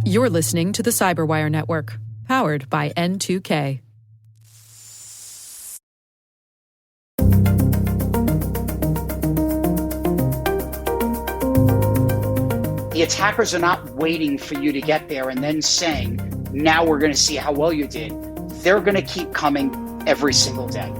You're listening to the Cyberwire Network, powered by N2K. The attackers are not waiting for you to get there and then saying, now we're going to see how well you did. They're going to keep coming every single day.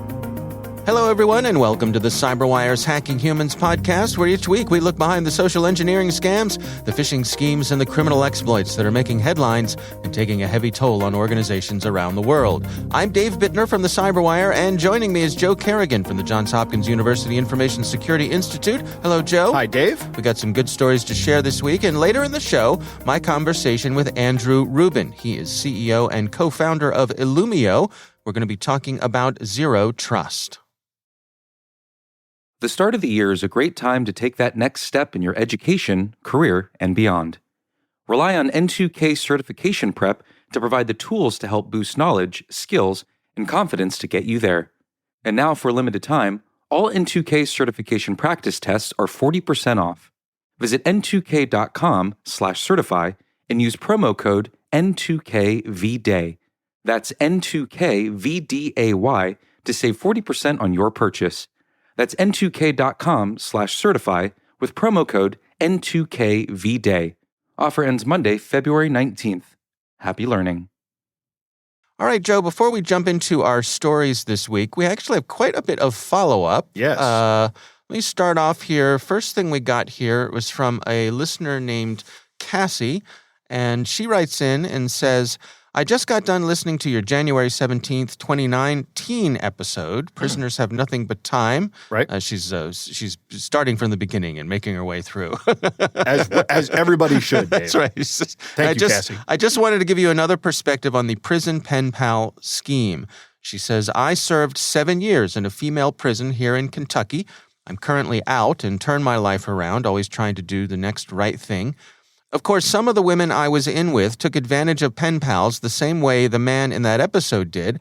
Hello, everyone, and welcome to the CyberWire's Hacking Humans podcast, where each week we look behind the social engineering scams, the phishing schemes, and the criminal exploits that are making headlines and taking a heavy toll on organizations around the world. I'm Dave Bittner from the CyberWire, and joining me is Joe Kerrigan from the Johns Hopkins University Information Security Institute. Hello, Joe. Hi, Dave. We got some good stories to share this week, and later in the show, my conversation with Andrew Rubin. He is CEO and co-founder of Illumio. We're going to be talking about zero trust. The start of the year is a great time to take that next step in your education, career, and beyond. Rely on N2K certification prep to provide the tools to help boost knowledge, skills, and confidence to get you there. And now, for a limited time, all N2K certification practice tests are 40% off. Visit n2k.com/certify and use promo code N2KVDAY. That's N2KVDAY to save 40% on your purchase. That's n2k.com/certify with promo code N2KVDAY. Offer ends Monday, February 19th. Happy learning. All right, Joe, before we jump into our stories this week, we actually have quite a bit of follow-up. Yes. Let me start off here. First thing we got here was from a listener named Cassie, and she writes in and says, I just got done listening to your January 17th, 2019 episode, Prisoners Have Nothing But Time. Right. She's starting from the beginning and making her way through. as everybody should, Dave. That's right. Thank you, Cassie. I just wanted to give you another perspective on the prison pen pal scheme. She says, I served 7 years in a female prison here in Kentucky. I'm currently out and turned my life around, always trying to do the next right thing. Of course, some of the women I was in with took advantage of pen pals the same way the man in that episode did,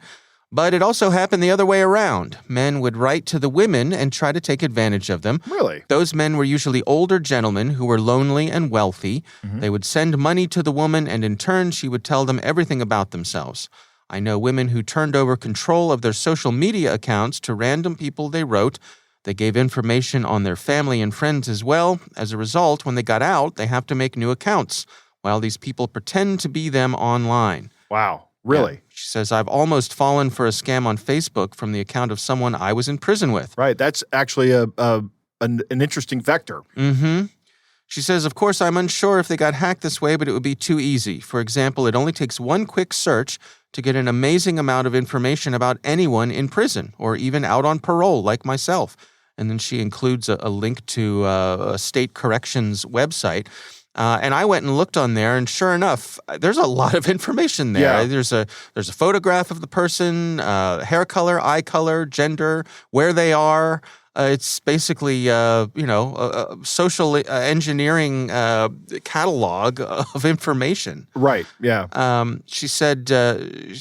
but it also happened the other way around. Men would write to the women and try to take advantage of them. Really? Those men were usually older gentlemen who were lonely and wealthy. Mm-hmm. They would send money to the woman, and in turn, she would tell them everything about themselves. I know women who turned over control of their social media accounts to random people they wrote. They gave information on their family and friends as well. As a result, when they got out, they have to make new accounts while these people pretend to be them online. Wow. Really? Yeah. She says, I've almost fallen for a scam on Facebook from the account of someone I was in prison with. Right. That's actually an interesting vector. Mm-hmm. She says, of course, I'm unsure if they got hacked this way, but it would be too easy. For example, it only takes one quick search to get an amazing amount of information about anyone in prison or even out on parole like myself. And then she includes a link to a state corrections website. And I went and looked on there, and sure enough, there's a lot of information there. Yeah. There's a photograph of the person, hair color, eye color, gender, where they are. It's basically, a social engineering catalog of information. Right, yeah. She said,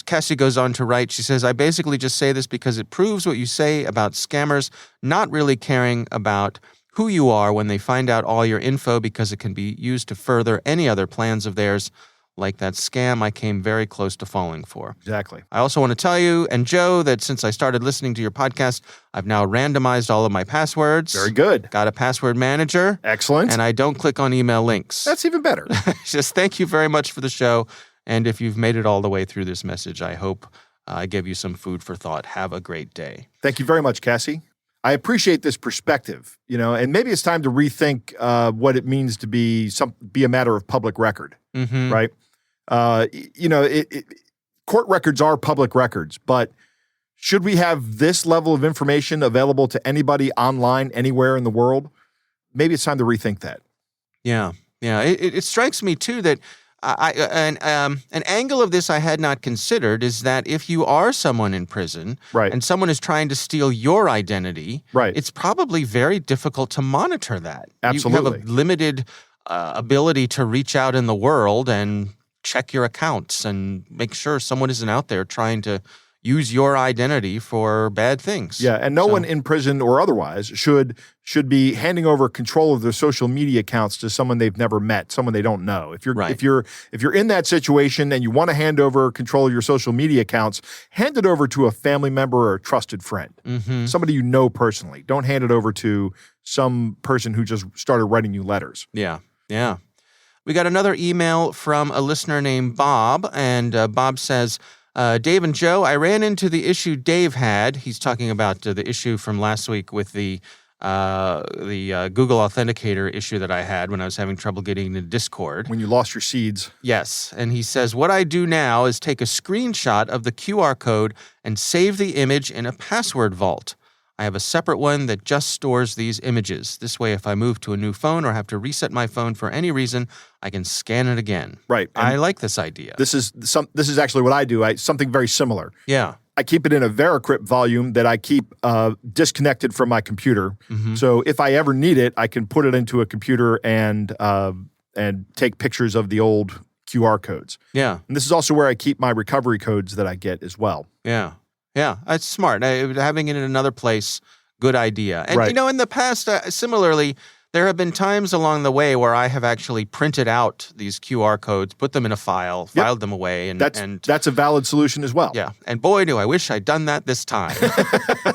Cassie goes on to write, she says, I basically just say this because it proves what you say about scammers not really caring about who you are when they find out all your info because it can be used to further any other plans of theirs, like that scam I came very close to falling for. Exactly. I also want to tell you, and Joe, that since I started listening to your podcast, I've now randomized all of my passwords. Very good. Got a password manager. Excellent. And I don't click on email links. That's even better. Just thank you very much for the show. And if you've made it all the way through this message, I hope I gave you some food for thought. Have a great day. Thank you very much, Cassie. I appreciate this perspective, and maybe it's time to rethink what it means to be a matter of public record, Mm-hmm. right? Court records are public records, but should we have this level of information available to anybody online anywhere in the world? Maybe it's time to rethink that. Yeah. It strikes me too that an angle of this I had not considered is that if you are someone in prison, right, and someone is trying to steal your identity, right, it's probably very difficult to monitor that. Absolutely. You have a limited ability to reach out in the world and check your accounts and make sure someone isn't out there trying to use your identity for bad things. Yeah, and no one in prison or otherwise should be handing over control of their social media accounts to someone they've never met, someone they don't know. If you're in that situation and you want to hand over control of your social media accounts, hand it over to a family member or a trusted friend, somebody you know personally. Don't hand it over to some person who just started writing you letters. Yeah. We got another email from a listener named Bob, and Bob says, Dave and Joe, I ran into the issue Dave had. He's talking about the issue from last week with the Google Authenticator issue that I had when I was having trouble getting into Discord. When you lost your seeds. Yes, and he says, what I do now is take a screenshot of the QR code and save the image in a password vault. I have a separate one that just stores these images. This way, if I move to a new phone or have to reset my phone for any reason, I can scan it again. Right. And I like this idea. This is actually what I do. Something very similar. Yeah. I keep it in a Veracrypt volume that I keep disconnected from my computer. So if I ever need it, I can put it into a computer and take pictures of the old QR codes. Yeah. And this is also where I keep my recovery codes that I get as well. Yeah. Yeah, that's smart. Having it in another place, good idea. And, in the past, similarly, there have been times along the way where I have actually printed out these QR codes, put them in a file, filed them away. And that's a valid solution as well. Yeah. And boy, do I wish I'd done that this time.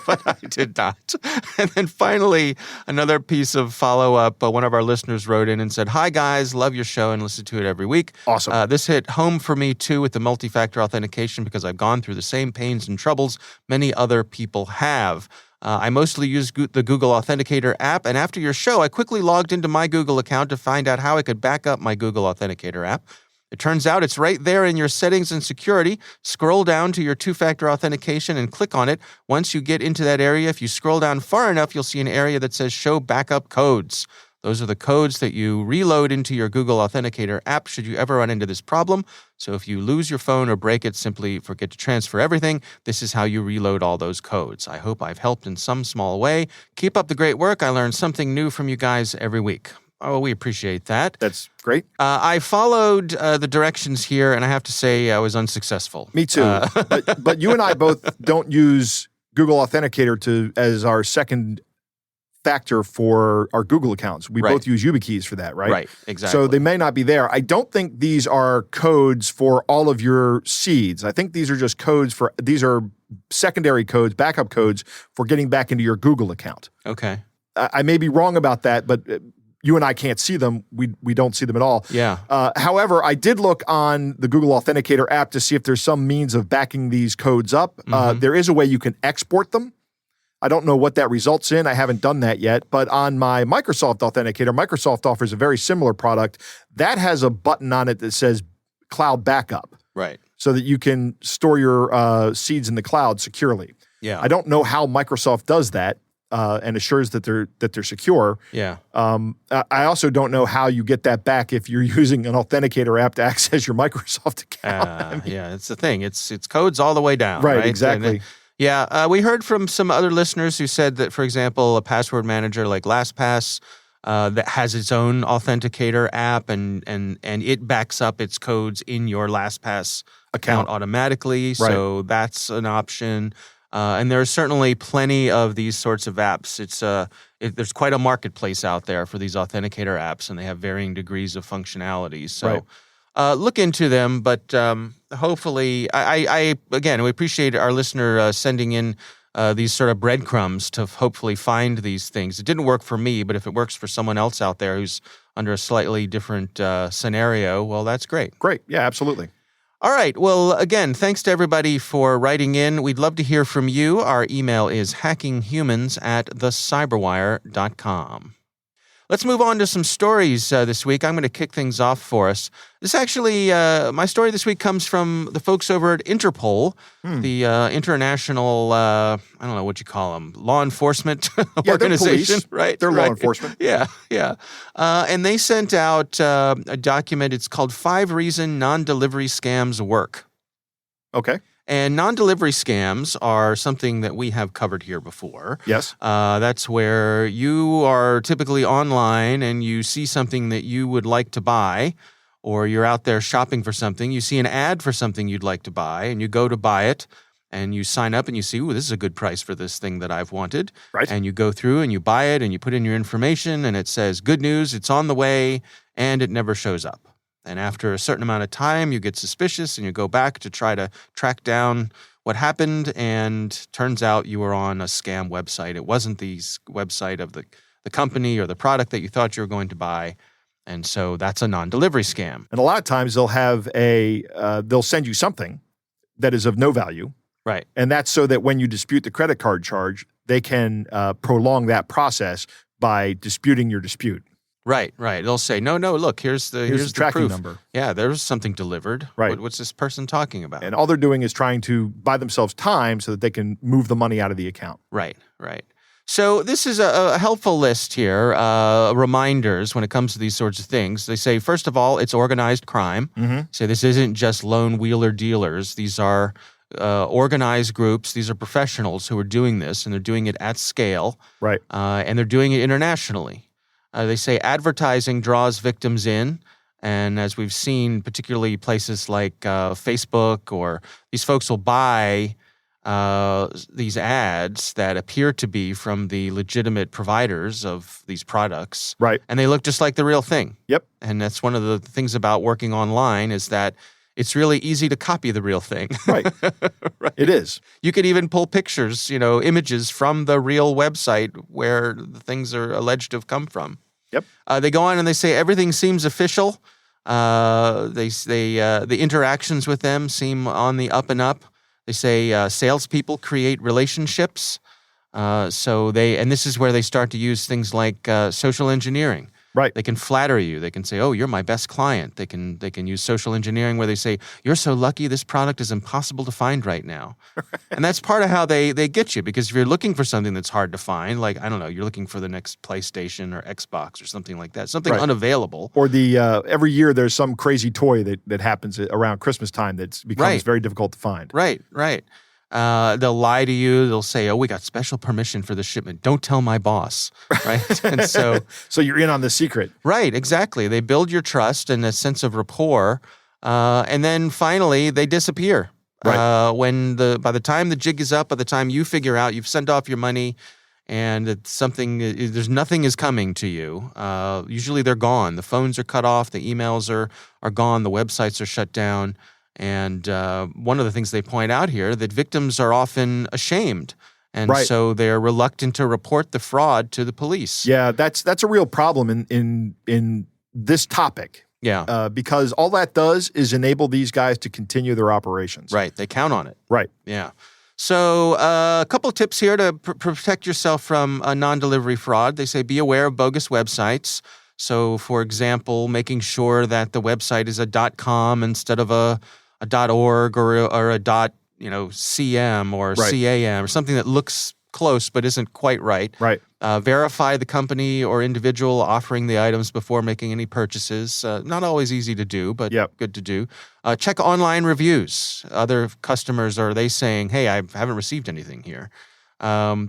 But I did not. And then finally, another piece of follow-up. One of our listeners wrote in and said, hi, guys, love your show and listen to it every week. Awesome. This hit home for me, too, with the multi-factor authentication because I've gone through the same pains and troubles many other people have. I mostly use the Google Authenticator app, and after your show, I quickly logged into my Google account to find out how I could back up my Google Authenticator app. It turns out it's right there in your settings and security. Scroll down to your two-factor authentication and click on it. Once you get into that area, if you scroll down far enough, you'll see an area that says Show Backup Codes. Those are the codes that you reload into your Google Authenticator app should you ever run into this problem. So if you lose your phone or break it, simply forget to transfer everything. This is how you reload all those codes. I hope I've helped in some small way. Keep up the great work. I learn something new from you guys every week. Oh, we appreciate that. That's great. I followed the directions here, and I have to say I was unsuccessful. Me too. But you and I both don't use Google Authenticator as our second factor for our Google accounts. We both use YubiKeys for that, right? Right, exactly. So they may not be there. I don't think these are codes for all of your seeds. I think these are just these are secondary codes, backup codes for getting back into your Google account. Okay. I may be wrong about that, but you and I can't see them. We don't see them at all. Yeah. However, I did look on the Google Authenticator app to see if there's some means of backing these codes up. There is a way you can export them. I don't know what that results in. I haven't done that yet. But on my Microsoft Authenticator, Microsoft offers a very similar product. That has a button on it that says Cloud Backup. Right. So that you can store your seeds in the cloud securely. Yeah. I don't know how Microsoft does that and assures that they're secure. Yeah. I also don't know how you get that back if you're using an Authenticator app to access your Microsoft account. Yeah, it's the thing. It's codes all the way down. Right, exactly. Yeah, we heard from some other listeners who said that, for example, a password manager like LastPass that has its own Authenticator app and it backs up its codes in your LastPass account automatically. Right. So that's an option. And there are certainly plenty of these sorts of apps. There's quite a marketplace out there for these Authenticator apps, and they have varying degrees of functionality. So look into them, but hopefully, we appreciate our listener sending in these sort of breadcrumbs to hopefully find these things. It didn't work for me, but if it works for someone else out there who's under a slightly different scenario, well, that's great. Great. Yeah, absolutely. All right. Well, again, thanks to everybody for writing in. We'd love to hear from you. Our email is hackinghumans@thecyberwire.com. Let's move on to some stories this week. I'm going to kick things off for us. This actually, my story this week comes from the folks over at Interpol, the international, I don't know what you call them, law enforcement organization, police. Right? They're law enforcement. Yeah. And they sent out a document. It's called 5 Reasons Non-Delivery Scams Work. Okay. And non-delivery scams are something that we have covered here before. Yes. That's where you are typically online and you see something that you would like to buy, or you're out there shopping for something. You see an ad for something you'd like to buy, and you go to buy it, and you sign up and you see, ooh, this is a good price for this thing that I've wanted. Right. And you go through and you buy it and you put in your information and it says, good news, it's on the way, and it never shows up. And after a certain amount of time, you get suspicious and you go back to try to track down what happened, and turns out you were on a scam website. It wasn't the website of the company or the product that you thought you were going to buy. And so that's a non-delivery scam. And a lot of times they'll have they'll send you something that is of no value. Right. And that's so that when you dispute the credit card charge, they can prolong that process by disputing your dispute. Right. They'll say, no, look, here's the tracking proof. number. Yeah, there's something delivered. Right. What's this person talking about? And all they're doing is trying to buy themselves time so that they can move the money out of the account. Right. So this is a helpful list here, reminders when it comes to these sorts of things. They say, first of all, it's organized crime. Mm-hmm. So this isn't just lone wheeler dealers. These are organized groups. These are professionals who are doing this, and they're doing it at scale. Right. And they're doing it internationally. They say advertising draws victims in. And as we've seen, particularly places like Facebook, or these folks will buy these ads that appear to be from the legitimate providers of these products. Right. And they look just like the real thing. Yep. And that's one of the things about working online, is that it's really easy to copy the real thing. Right. Right. It is. You could even pull pictures, images from the real website where the things are alleged to have come from. Yep. They go on and they say everything seems official. The interactions with them seem on the up and up. They say salespeople create relationships. And this is where they start to use things like social engineering. Right. They can flatter you. They can say, "Oh, you're my best client." They can use social engineering where they say, "You're so lucky. This product is impossible to find right now," and that's part of how they get you. Because if you're looking for something that's hard to find, like, I don't know, you're looking for the next PlayStation or Xbox or something like that, something unavailable, or the every year there's some crazy toy that happens around Christmas time that becomes very difficult to find. Right. They'll lie to you. They'll say, "Oh, we got special permission for the shipment. Don't tell my boss." Right. And so you're in on the secret. Right. Exactly. They build your trust and a sense of rapport. And then finally they disappear. Right. By the time the jig is up, by the time you figure out you've sent off your money and there's nothing is coming to you. Usually they're gone. The phones are cut off. The emails are gone. The websites are shut down. And one of the things they point out here, that victims are often ashamed. And so they're reluctant to report the fraud to the police. Yeah, that's a real problem in this topic. Yeah. Because all that does is enable these guys to continue their operations. Right. They count on it. Right. Yeah. So a couple of tips here to protect yourself from non-delivery fraud. They say be aware of bogus websites. So, for example, making sure that the website is a .com instead of a .org or a .cm or CAM or something that looks close but isn't quite right. Right. Verify the company or individual offering the items before making any purchases. Not always easy to do, but good to do. Check online reviews. Other customers, are they saying, "Hey, I haven't received anything here"?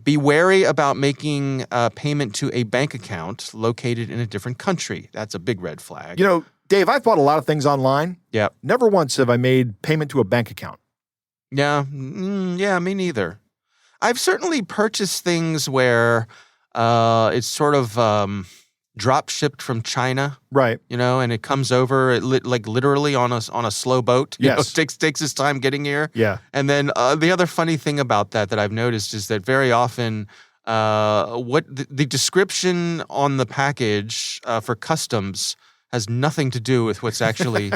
Be wary about making payment to a bank account located in a different country. That's a big red flag. Dave, I've bought a lot of things online. Yeah. Never once have I made payment to a bank account. Yeah. Me neither. I've certainly purchased things where it's sort of drop shipped from China. Right. And it comes over like literally on a slow boat. Yes. Takes its time getting here. Yeah. And then the other funny thing about that I've noticed is that very often what the description on the package for customs has nothing to do with what's actually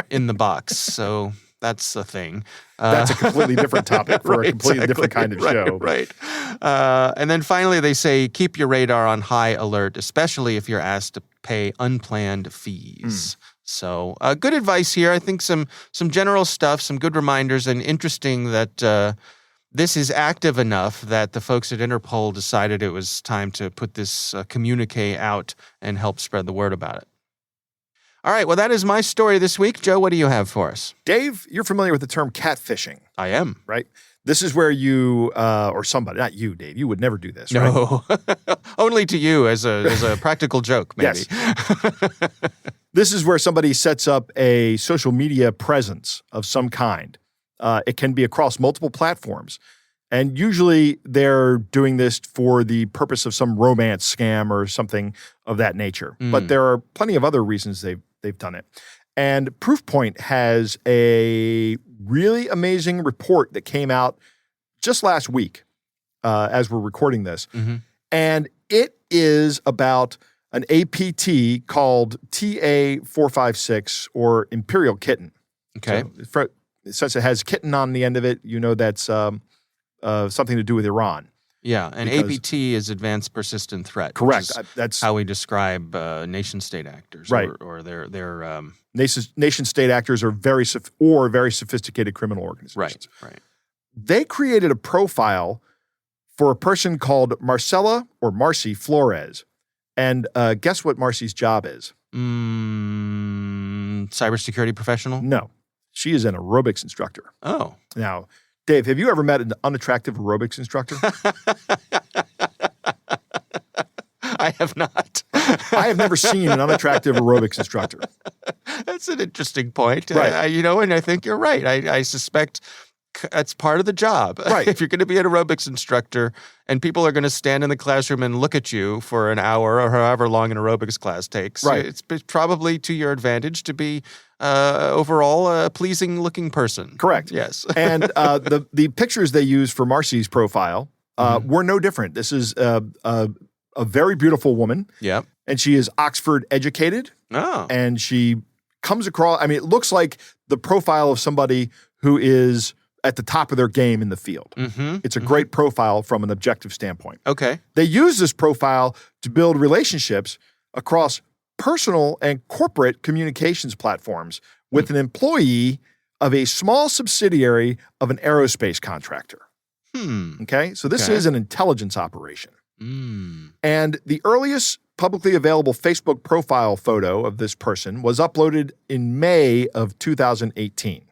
in the box. So that's the thing. That's a completely different topic for a completely different kind of show. Right. And then finally, they say keep your radar on high alert, especially if you're asked to pay unplanned fees. So good advice here. I think some general stuff, some good reminders, and interesting that this is active enough that the folks at Interpol decided it was time to put this communique out and help spread the word about it. All right, well, that is my story this week. Joe, what do you have for us? Dave, you're familiar with the term catfishing. I am. Right? This is where you, or somebody, not you, Dave, you would never do this, right? No, only to you as a practical joke, maybe. Yes. This is where somebody sets up a social media presence of some kind. It can be across multiple platforms. And usually they're doing this for the purpose of some romance scam or something of that nature. But there are plenty of other reasons they've done it. And Proofpoint has a really amazing report that came out just last week as we're recording this. And it is about an APT called TA456 or Imperial Kitten. Okay. So, since it has kitten on the end of it, you know that's something to do with Iran. Yeah, and APT is Advanced Persistent Threat. Correct. That's how we describe nation-state actors. Right. Or their nation-state actors are very sophisticated criminal organizations. Right. They created a profile for a person called Marcella or Marcy Flores. And guess what Marcy's job is? Cybersecurity professional? No. She is an aerobics instructor. Oh. Now, Dave, have you ever met an unattractive aerobics instructor? I have not. I have never seen an unattractive aerobics instructor. That's an interesting point. Right. And I think you're right. I suspect that's part of the job. Right. If you're going to be an aerobics instructor and people are going to stand in the classroom and look at you for an hour or however long an aerobics class takes, right. It's probably to your advantage to be overall a pleasing-looking person. Correct. Yes. And the pictures they use for Marcy's profile were no different. This is a very beautiful woman. Yep. And she is Oxford educated. Oh. And she comes across, it looks like the profile of somebody who is at the top of their game in the field. It's a great profile from an objective standpoint. Okay. They use this profile to build relationships across personal and corporate communications platforms with an employee of a small subsidiary of an aerospace contractor. Okay? So this is an intelligence operation. And the earliest publicly available Facebook profile photo of this person was uploaded in May of 2018.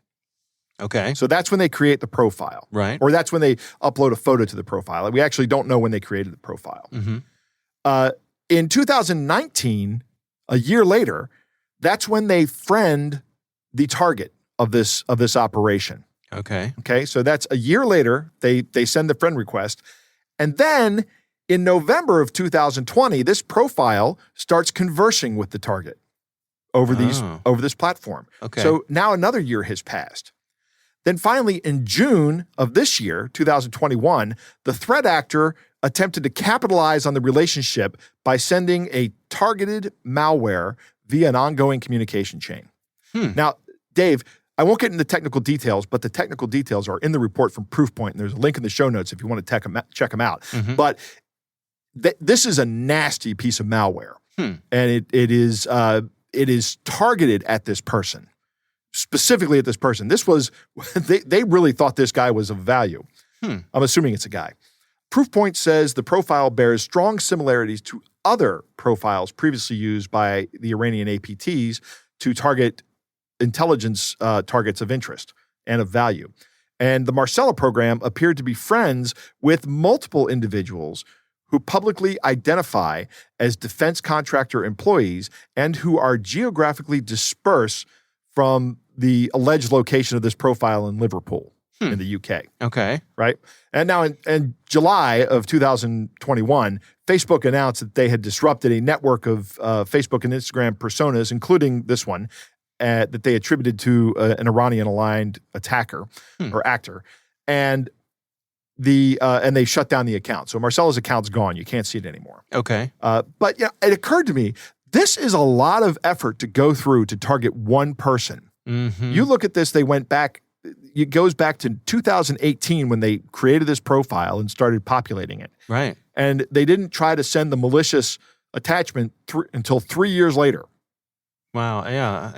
Okay. So that's when they create the profile. Right. Or that's when they upload a photo to the profile. We actually don't know when they created the profile. In 2019, a year later, that's when they friend the target of this operation. Okay. Okay, so that's a year later, they send the friend request. And then in November of 2020, this profile starts conversing with the target over this platform. Okay. So now another year has passed. Then finally, in June of this year, 2021, the threat actor attempted to capitalize on the relationship by sending a targeted malware via an ongoing communication chain. Now, Dave, I won't get into technical details, but the technical details are in the report from Proofpoint, and there's a link in the show notes if you want to check them out. But this is a nasty piece of malware, and it is targeted at this person. Specifically at this person. This was, they really thought this guy was of value. I'm assuming it's a guy. Proofpoint says the profile bears strong similarities to other profiles previously used by the Iranian APTs to target intelligence targets of interest and of value. And the Marcella program appeared to be friends with multiple individuals who publicly identify as defense contractor employees and who are geographically dispersed from the alleged location of this profile in Liverpool in the UK. Okay. Right? And now in July of 2021, Facebook announced that they had disrupted a network of Facebook and Instagram personas, including this one, that they attributed to an Iranian-aligned attacker or actor. And they shut down the account. So Marcella's account's gone. You can't see it anymore. Okay. But it occurred to me, this is a lot of effort to go through to target one person. You look at this, they went back, it goes back to 2018 when they created this profile and started populating it. Right. And they didn't try to send the malicious attachment until 3 years later. Wow. Yeah.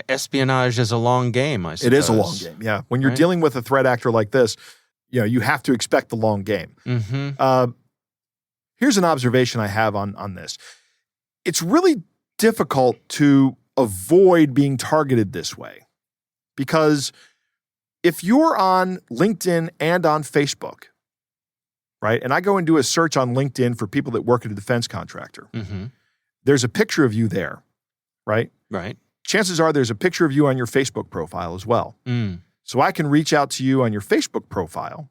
Espionage is a long game, I suppose. It is a long game, yeah. When you're dealing with a threat actor like this, you have to expect the long game. Here's an observation I have on this. It's really difficult to avoid being targeted this way because if you're on LinkedIn and on Facebook, right, and I go and do a search on LinkedIn for people that work at a defense contractor, there's a picture of you there, right? Right. Chances are there's a picture of you on your Facebook profile as well. So I can reach out to you on your Facebook profile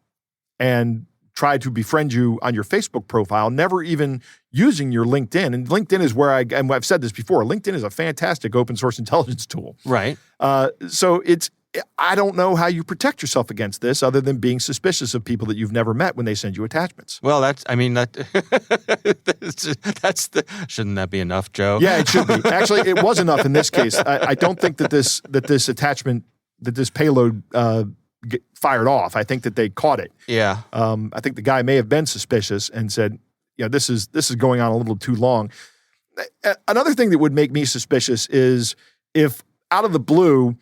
and try to befriend you on your Facebook profile, never even using your LinkedIn. And LinkedIn is where and I've said this before, LinkedIn is a fantastic open source intelligence tool. Right. So I don't know how you protect yourself against this other than being suspicious of people that you've never met when they send you attachments. Well, shouldn't that be enough, Joe? Yeah, it should be. Actually, it was enough in this case. I don't think that this attachment, that this payload fired off. I think that they caught it. Yeah. I think the guy may have been suspicious and said, this is going on a little too long. Another thing that would make me suspicious is if out of the blue,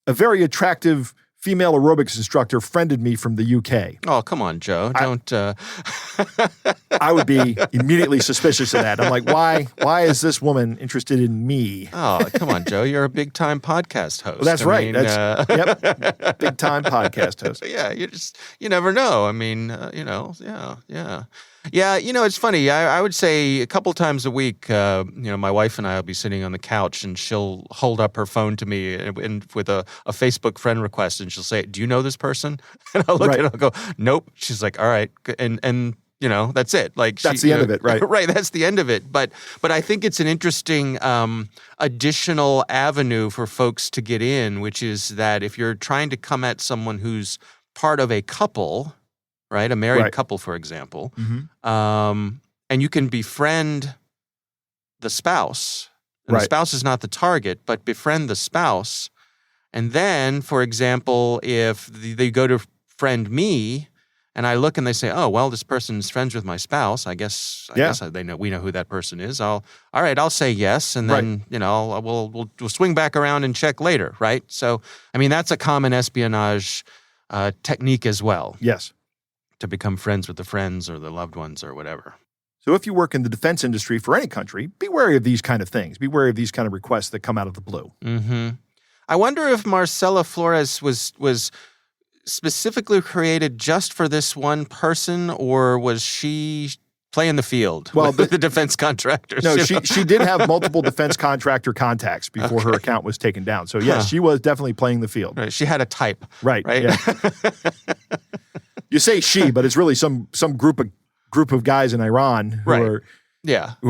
a very attractive female aerobics instructor friended me from the UK. Oh, come on, Joe. Don't. I would be immediately suspicious of that. I'm like, why is this woman interested in me? Oh, come on, Joe. You're a big-time podcast host. Well, that's right. Yep. Big-time podcast host. Yeah, you never know. I mean, yeah. Yeah, it's funny. I would say a couple times a week, my wife and I will be sitting on the couch and she'll hold up her phone to me and with a Facebook friend request and she'll say, "Do you know this person?" And I'll look at it and I'll go, "Nope." She's like, "All right." And that's it. Like that's the end of it, right? Right, that's the end of it. But I think it's an interesting additional avenue for folks to get in, which is that if you're trying to come at someone who's part of a couple, right, a married couple, for example, and you can befriend the spouse. And the spouse is not the target, but befriend the spouse. And then, for example, if they go to friend me, and I look and they say, "Oh, well, this person's friends with my spouse. I guess we know who that person is. All right, I'll say yes, and then we'll swing back around and check later, right?" So, I mean, that's a common espionage technique as well. Yes. To become friends with the friends or the loved ones or whatever. So if you work in the defense industry for any country, be wary of these kind of things. Be wary of these kind of requests that come out of the blue. Mm-hmm. I wonder if Marcela Flores was specifically created just for this one person, or was she playing the field with the defense contractors? No, she did have multiple defense contractor contacts before her account was taken down. So yes, she was definitely playing the field. Right. She had a type. Right? Yeah. You say she, but it's really some group of guys in Iran who are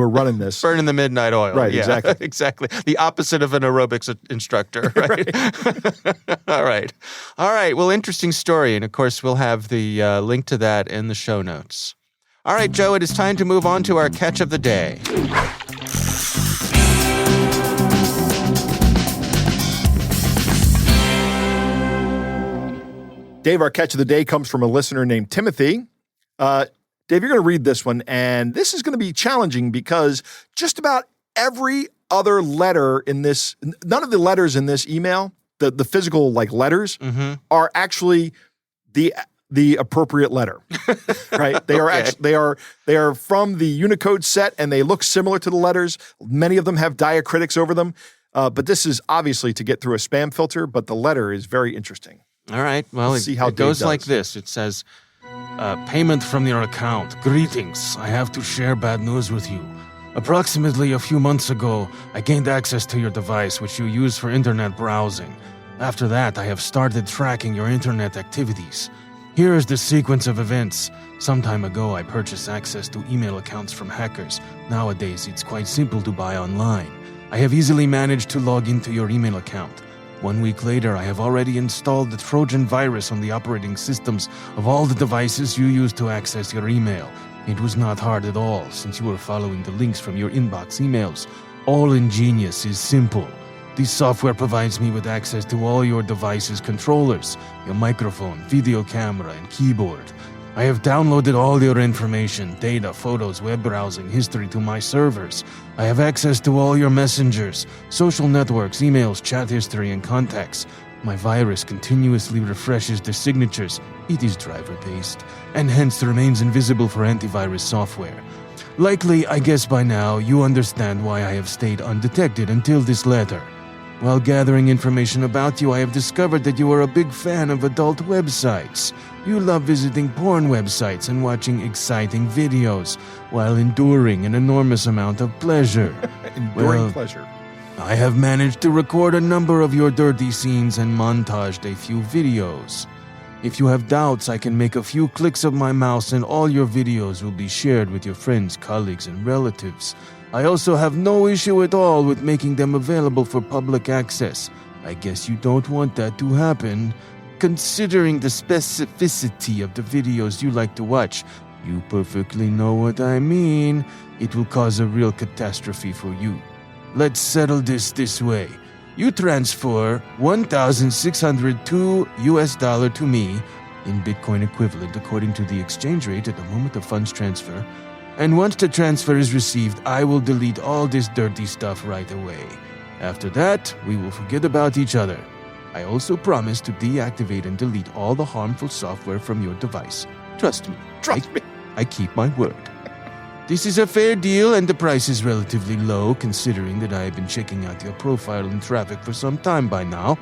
running this. Burning the midnight oil. Right, yeah, exactly. Exactly. The opposite of an aerobics instructor, right? All right. Well, interesting story. And of course, we'll have the link to that in the show notes. All right, Joe, it is time to move on to our catch of the day. Dave, our catch of the day comes from a listener named Timothy. Dave, you're going to read this one, and this is going to be challenging because just about every other letter in this, none of the letters in this email, the physical letters, are actually the appropriate letter, right? They are they are from the Unicode set, and they look similar to the letters. Many of them have diacritics over them, but this is obviously to get through a spam filter. But the letter is very interesting. All right. Well, it goes like this. It says, "Payment from your account. Greetings. I have to share bad news with you. Approximately a few months ago, I gained access to your device, which you use for internet browsing. After that, I have started tracking your internet activities. Here is the sequence of events. Some time ago, I purchased access to email accounts from hackers. Nowadays, it's quite simple to buy online. I have easily managed to log into your email account. 1 week later, I have already installed the Trojan virus on the operating systems of all the devices you use to access your email. It was not hard at all, since you were following the links from your inbox emails. All ingenious is simple. This software provides me with access to all your device's controllers, your microphone, video camera, and keyboard. I have downloaded all your information, data, photos, web browsing history to my servers. I have access to all your messengers, social networks, emails, chat history, and contacts. My virus continuously refreshes the signatures. It is driver-based, and hence remains invisible for antivirus software. Likely, I guess by now, you understand why I have stayed undetected until this letter. While gathering information about you, I have discovered that you are a big fan of adult websites. You love visiting porn websites and watching exciting videos while enduring an enormous amount of pleasure. Pleasure. I have managed to record a number of your dirty scenes and montaged a few videos. If you have doubts, I can make a few clicks of my mouse and all your videos will be shared with your friends, colleagues, and relatives. I also have no issue at all with making them available for public access. I guess you don't want that to happen. Considering the specificity of the videos you like to watch, you perfectly know what I mean. It will cause a real catastrophe for you. Let's settle this way. You transfer $1,602 to me in Bitcoin equivalent according to the exchange rate at the moment of funds transfer. And once the transfer is received, I will delete all this dirty stuff right away. After that, we will forget about each other. I also promise to deactivate and delete all the harmful software from your device. Trust me. I keep my word. This is a fair deal, and the price is relatively low, considering that I have been checking out your profile and traffic for some time by now.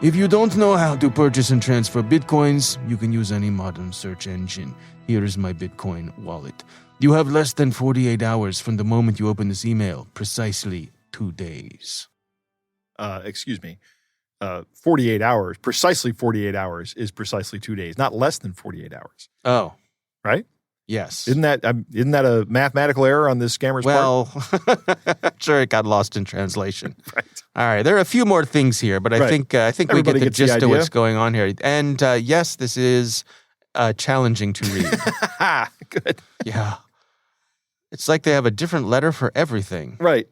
If you don't know how to purchase and transfer Bitcoins, you can use any modern search engine. Here is my Bitcoin wallet. You have less than 48 hours from the moment you open this email. Precisely 2 days. 48 hours, precisely 48 hours is precisely 2 days, not less than 48 hours. Oh. Right? Yes. Isn't that a mathematical error on this scammer's part? I'm sure it got lost in translation. Right. All right. There are a few more things here, but I think we get the gist of what's going on here. And yes, this is challenging to read. Good. Yeah. It's like they have a different letter for everything. Right.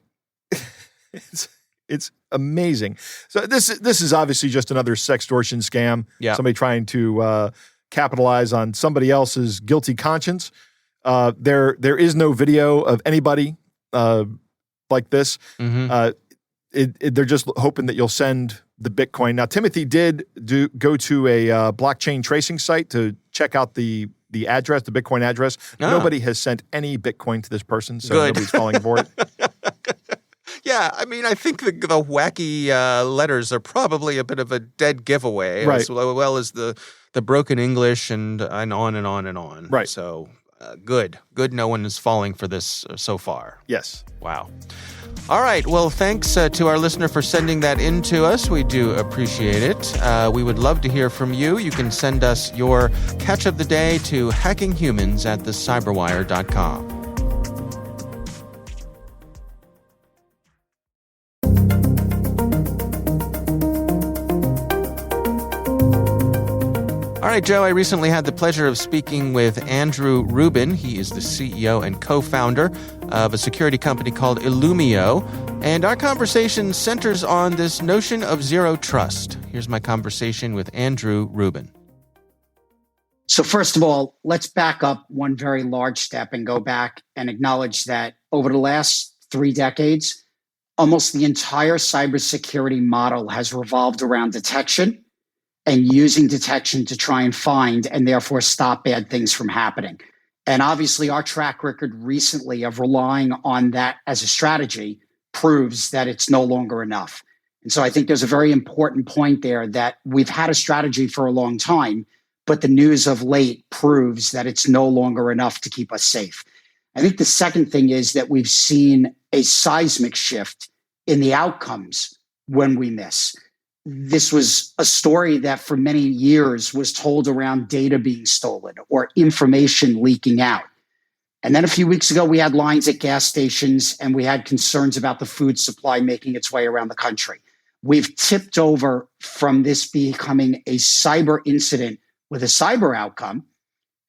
It's amazing. So this is obviously just another sextortion scam. Yeah. Somebody trying to capitalize on somebody else's guilty conscience. There is no video of anybody like this. Mm-hmm. They're just hoping that you'll send the Bitcoin. Now, Timothy did go to a blockchain tracing site to check out the address, the Bitcoin address. Oh. Nobody has sent any Bitcoin to this person, so nobody's falling for it. Yeah, I mean, I think the wacky letters are probably a bit of a dead giveaway, right, as well as the broken English and on and on and on. Right. So good. No one is falling for this so far. Yes. Wow. All right. Well, thanks to our listener for sending that in to us. We do appreciate it. We would love to hear from you. You can send us your catch of the day to hackinghumans@thecyberwire.com. All right, Joe, I recently had the pleasure of speaking with Andrew Rubin. He is the CEO and co-founder of a security company called Illumio. And our conversation centers on this notion of zero trust. Here's my conversation with Andrew Rubin. So first of all, let's back up one very large step and go back and acknowledge that over the last 3 decades, almost the entire cybersecurity model has revolved around detection and using detection to try and find and therefore stop bad things from happening. And obviously our track record recently of relying on that as a strategy proves that it's no longer enough. And so I think there's a very important point there that we've had a strategy for a long time, but the news of late proves that it's no longer enough to keep us safe. I think the second thing is that we've seen a seismic shift in the outcomes when we miss. This was a story that for many years was told around data being stolen or information leaking out. And then a few weeks ago, we had lines at gas stations and we had concerns about the food supply making its way around the country. We've tipped over from this becoming a cyber incident with a cyber outcome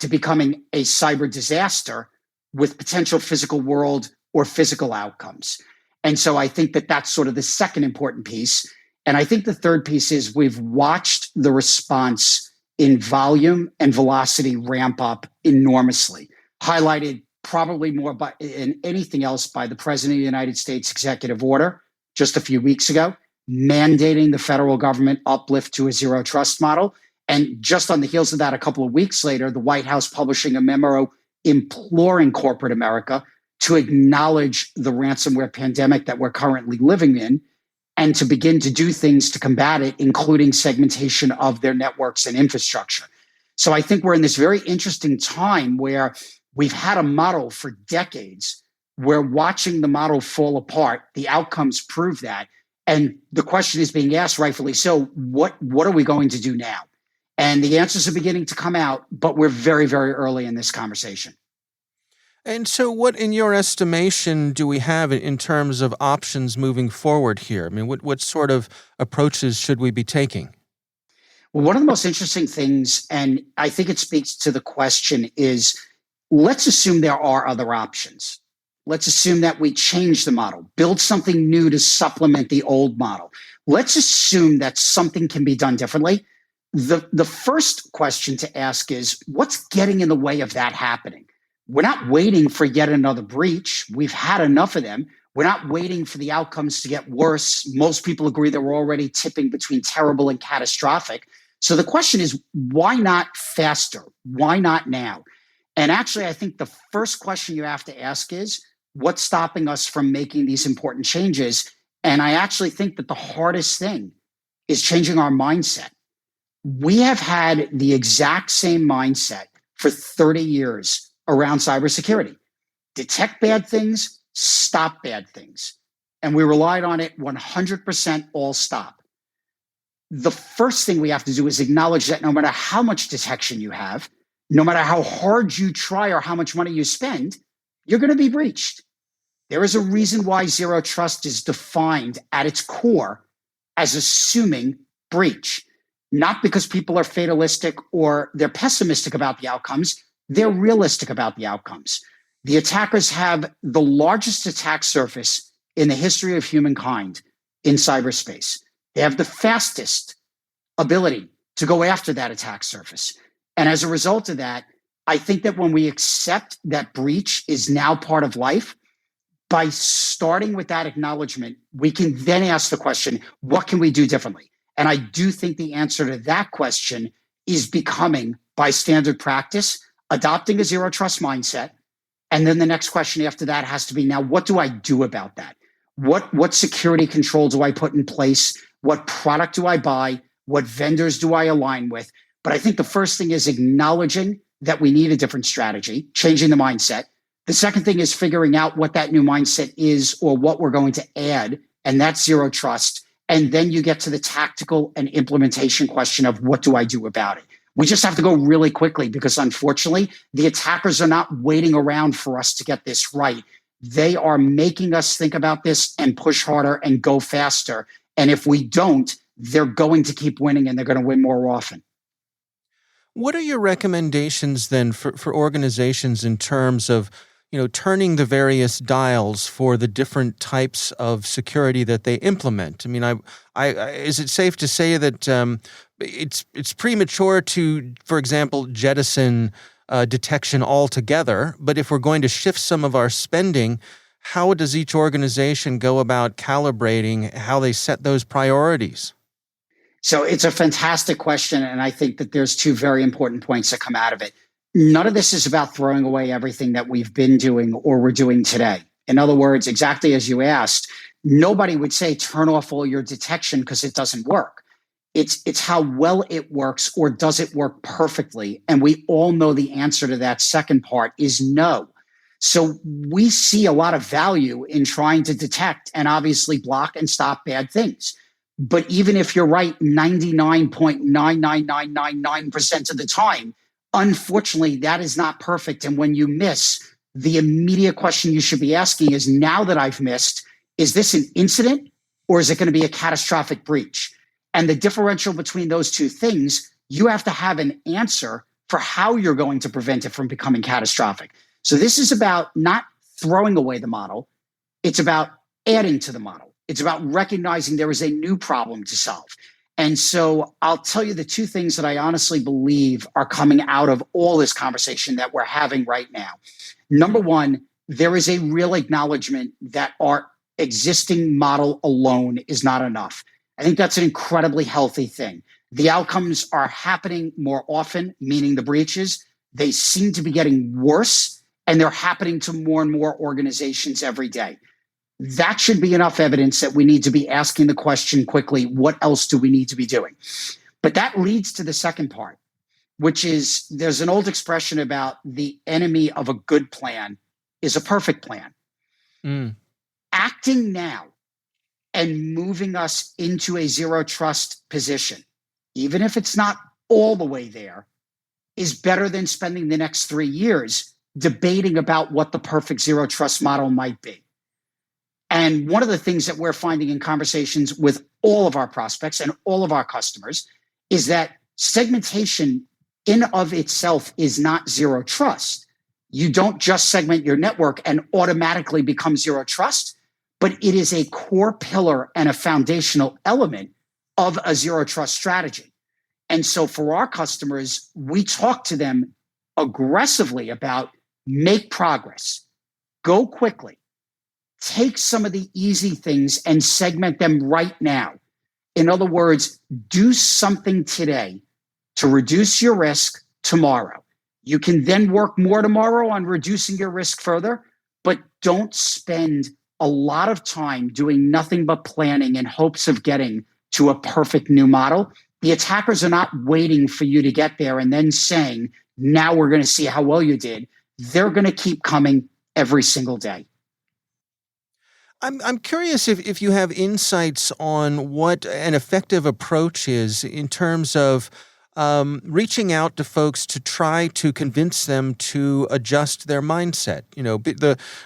to becoming a cyber disaster with potential physical world or physical outcomes. And so I think that that's sort of the second important piece. And I think the third piece is we've watched the response in volume and velocity ramp up enormously, highlighted probably more than anything else by the President of the United States executive order just a few weeks ago, mandating the federal government uplift to a zero trust model. And just on the heels of that, a couple of weeks later, the White House publishing a memo imploring corporate America to acknowledge the ransomware pandemic that we're currently living in and to begin to do things to combat it, including segmentation of their networks and infrastructure. So I think we're in this very interesting time where we've had a model for decades. We're watching the model fall apart. The outcomes prove that. And the question is being asked, rightfully so, what are we going to do now? And the answers are beginning to come out, but we're very, very early in this conversation. And so what, in your estimation, do we have in terms of options moving forward here? I mean, what sort of approaches should we be taking? Well, one of the most interesting things, and I think it speaks to the question, is let's assume there are other options. Let's assume that we change the model, build something new to supplement the old model. Let's assume that something can be done differently. The first question to ask is, what's getting in the way of that happening? We're not waiting for yet another breach. We've had enough of them. We're not waiting for the outcomes to get worse. Most people agree that we're already tipping between terrible and catastrophic. So the question is, why not faster? Why not now? And actually, I think the first question you have to ask is, what's stopping us from making these important changes? And I actually think that the hardest thing is changing our mindset. We have had the exact same mindset for 30 years around cybersecurity. Detect bad things, stop bad things. And we relied on it 100% all stop. The first thing we have to do is acknowledge that no matter how much detection you have, no matter how hard you try or how much money you spend, you're going to be breached. There is a reason why zero trust is defined at its core as assuming breach. Not because people are fatalistic or they're pessimistic about the outcomes, they're realistic about the outcomes. The attackers have the largest attack surface in the history of humankind in cyberspace. They have the fastest ability to go after that attack surface. And as a result of that, I think that when we accept that breach is now part of life, by starting with that acknowledgement, we can then ask the question, what can we do differently? And I do think the answer to that question is becoming, by standard practice, adopting a zero trust mindset. And then the next question after that has to be, now, what do I do about that? What security control do I put in place? What product do I buy? What vendors do I align with? But I think the first thing is acknowledging that we need a different strategy, changing the mindset. The second thing is figuring out what that new mindset is or what we're going to add, and that's zero trust. And then you get to the tactical and implementation question of what do I do about it? We just have to go really quickly because unfortunately, the attackers are not waiting around for us to get this right. They are making us think about this and push harder and go faster. And if we don't, they're going to keep winning and they're going to win more often. What are your recommendations then for organizations in terms of, turning the various dials for the different types of security that they implement? I mean, is it safe to say that it's premature to, for example, jettison detection altogether? But if we're going to shift some of our spending, how does each organization go about calibrating how they set those priorities? So it's a fantastic question. And I think that there's two very important points that come out of it. None of this is about throwing away everything that we've been doing or we're doing today. In other words, exactly as you asked, nobody would say turn off all your detection because it doesn't work. It's how well it works, or does it work perfectly? And we all know the answer to that second part is no. So we see a lot of value in trying to detect and obviously block and stop bad things. But even if you're right 99.99999% of the time, unfortunately, that is not perfect. And when you miss, the immediate question you should be asking is, now that I've missed, is this an incident or is it going to be a catastrophic breach? And the differential between those two things, you have to have an answer for how you're going to prevent it from becoming catastrophic. So this is about not throwing away the model. It's about adding to the model. It's about recognizing there is a new problem to solve. And so I'll tell you the two things that I honestly believe are coming out of all this conversation that we're having right now. Number one, there is a real acknowledgement that our existing model alone is not enough. I think that's an incredibly healthy thing. The outcomes are happening more often, meaning the breaches. They seem to be getting worse, and they're happening to more and more organizations every day. That should be enough evidence that we need to be asking the question quickly, what else do we need to be doing? But that leads to the second part, which is there's an old expression about the enemy of a good plan is a perfect plan. Acting now and moving us into a zero trust position, even if it's not all the way there, is better than spending the next 3 years debating about what the perfect zero trust model might be. And one of the things that we're finding in conversations with all of our prospects and all of our customers is that segmentation in of itself is not zero trust. You don't just segment your network and automatically become zero trust, but it is a core pillar and a foundational element of a zero trust strategy. And so for our customers, we talk to them aggressively about make progress, go quickly, take some of the easy things and segment them right now. In other words, do something today to reduce your risk tomorrow. You can then work more tomorrow on reducing your risk further, but don't spend a lot of time doing nothing but planning in hopes of getting to a perfect new model. The attackers are not waiting for you to get there and then saying, now we're going to see how well you did. They're going to keep coming every single day. I'm curious if you have insights on what an effective approach is in terms of reaching out to folks to try to convince them to adjust their mindset. You know,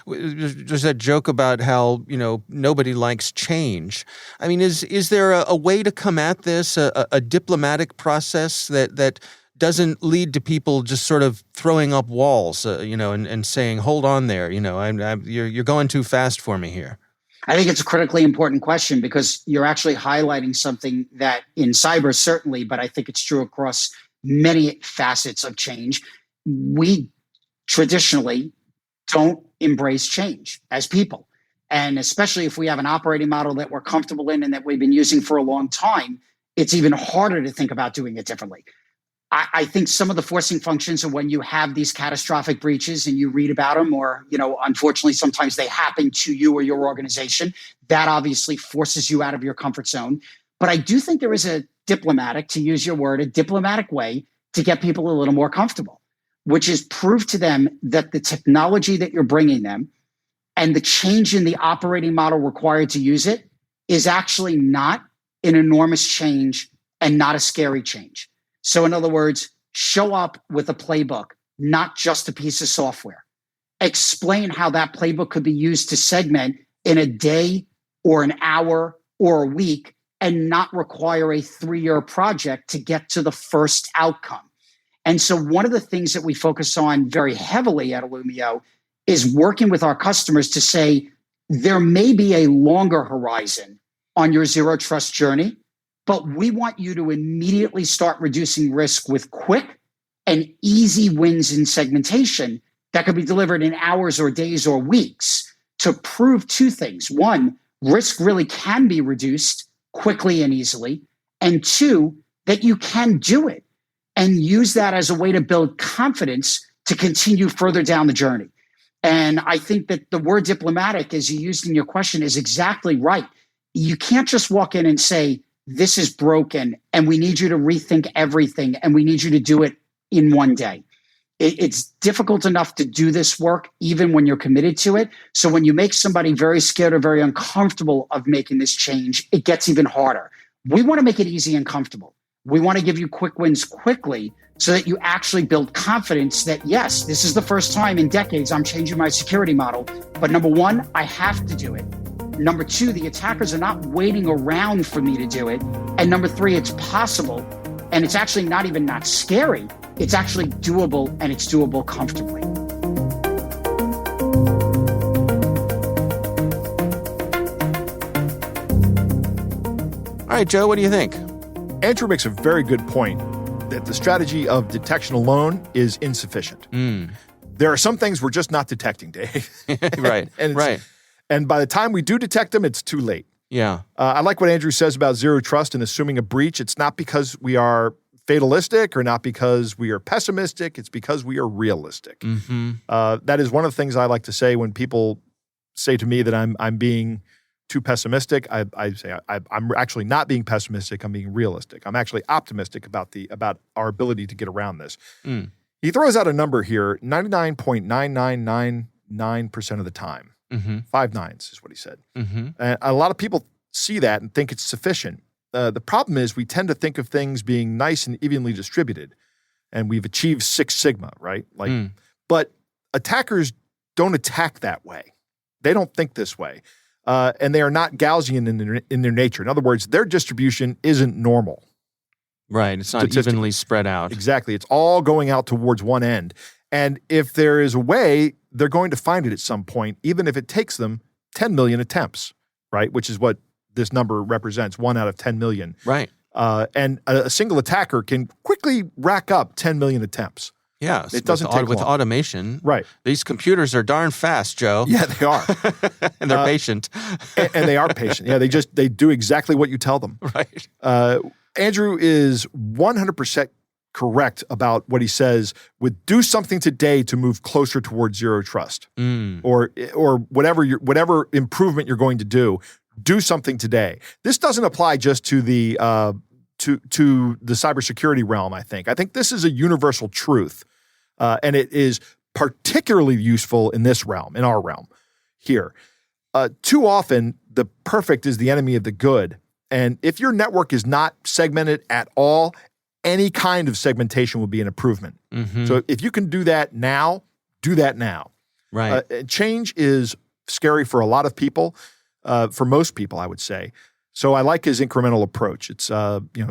there's that joke about how, you know, nobody likes change. I mean, is there a way to come at this, a diplomatic process that doesn't lead to people just sort of throwing up walls, and saying, hold on there, you're going too fast for me here? I think it's a critically important question because you're actually highlighting something that in cyber, certainly, but I think it's true across many facets of change. We traditionally don't embrace change as people. And especially if we have an operating model that we're comfortable in and that we've been using for a long time, it's even harder to think about doing it differently. I think some of the forcing functions are when you have these catastrophic breaches and you read about them, or, unfortunately, sometimes they happen to you or your organization. That obviously forces you out of your comfort zone. But I do think there is a diplomatic, to use your word, a diplomatic way to get people a little more comfortable, which is prove to them that the technology that you're bringing them and the change in the operating model required to use it is actually not an enormous change and not a scary change. So in other words, show up with a playbook, not just a piece of software. Explain how that playbook could be used to segment in a day or an hour or a week and not require a 3-year project to get to the first outcome. And so one of the things that we focus on very heavily at Illumio is working with our customers to say, there may be a longer horizon on your zero trust journey, but we want you to immediately start reducing risk with quick and easy wins in segmentation that could be delivered in hours or days or weeks to prove 2 things. 1, risk really can be reduced quickly and easily. And 2, that you can do it and use that as a way to build confidence to continue further down the journey. And I think that the word diplomatic, as you used in your question, is exactly right. You can't just walk in and say, this is broken and we need you to rethink everything and we need you to do it in one day. It's difficult enough to do this work even when you're committed to it. So when you make somebody very scared or very uncomfortable of making this change, it gets even harder. We want to make it easy and comfortable. We want to give you quick wins quickly so that you actually build confidence that, yes, this is the first time in decades I'm changing my security model. But number 1, I have to do it. Number 2, the attackers are not waiting around for me to do it. And number 3, it's possible. And it's actually not even not scary. It's actually doable, and it's doable comfortably. All right, Joe, what do you think? Andrew makes a very good point that the strategy of detection alone is insufficient. There are some things we're just not detecting, Dave. Right, right. And by the time we do detect them, it's too late. Yeah. I like what Andrew says about zero trust and assuming a breach. It's not because we are fatalistic or not because we are pessimistic. It's because we are realistic. Mm-hmm. That is one of the things I like to say when people say to me that I'm being too pessimistic. I say I'm actually not being pessimistic. I'm being realistic. I'm actually optimistic about our ability to get around this. He throws out a number here, 99.9999% of the time. 5 nines is what he said. And a lot of people see that and think it's sufficient. The problem is we tend to think of things being nice and evenly distributed, and we've achieved Six Sigma, right? But attackers don't attack that way. They don't think this way, and they are not Gaussian in their nature. In other words, their distribution isn't normal. Right. It's not evenly spread out. Exactly. It's all going out towards one end. And if there is a way, they're going to find it at some point, even if it takes them 10 million attempts, right? Which is what this number represents, 1 out of 10 million. Right. And a single attacker can quickly rack up 10 million attempts. Yeah. It doesn't take with long. Right. Right. These computers are darn fast, Joe. Yeah, they are. And they're patient. and they are patient. Yeah, they do exactly what you tell them. Right. Andrew is 100% correct about what he says with do something today to move closer towards zero trust, or whatever improvement you're going to do. Do something today. This doesn't apply just to the to the cybersecurity realm. I think this is a universal truth, and it is particularly useful in this realm, in our realm here. Too often, the perfect is the enemy of the good. And if your network is not segmented at all, any kind of segmentation will be an improvement. Mm-hmm. So if you can do that now, do that now. Right. Change is scary for a lot of people, for most people, I would say. So I like his incremental approach. It's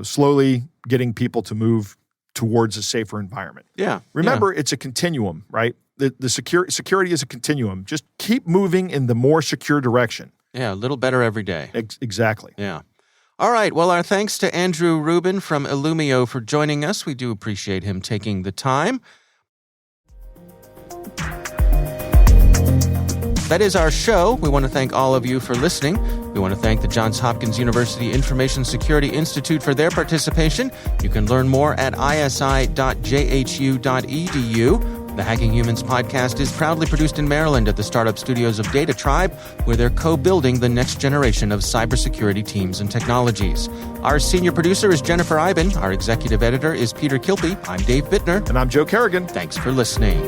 slowly getting people to move towards a safer environment. Yeah. Remember, it's a continuum, right? The security is a continuum. Just keep moving in the more secure direction. Yeah, a little better every day. Exactly. Yeah. All right. Well, our thanks to Andrew Rubin from Illumio for joining us. We do appreciate him taking the time. That is our show. We want to thank all of you for listening. We want to thank the Johns Hopkins University Information Security Institute for their participation. You can learn more at isi.jhu.edu. The Hacking Humans podcast is proudly produced in Maryland at the startup studios of Data Tribe, where they're co-building the next generation of cybersecurity teams and technologies. Our senior producer is Jennifer Iben. Our executive editor is Peter Kilpie. I'm Dave Bittner. And I'm Joe Kerrigan. Thanks for listening.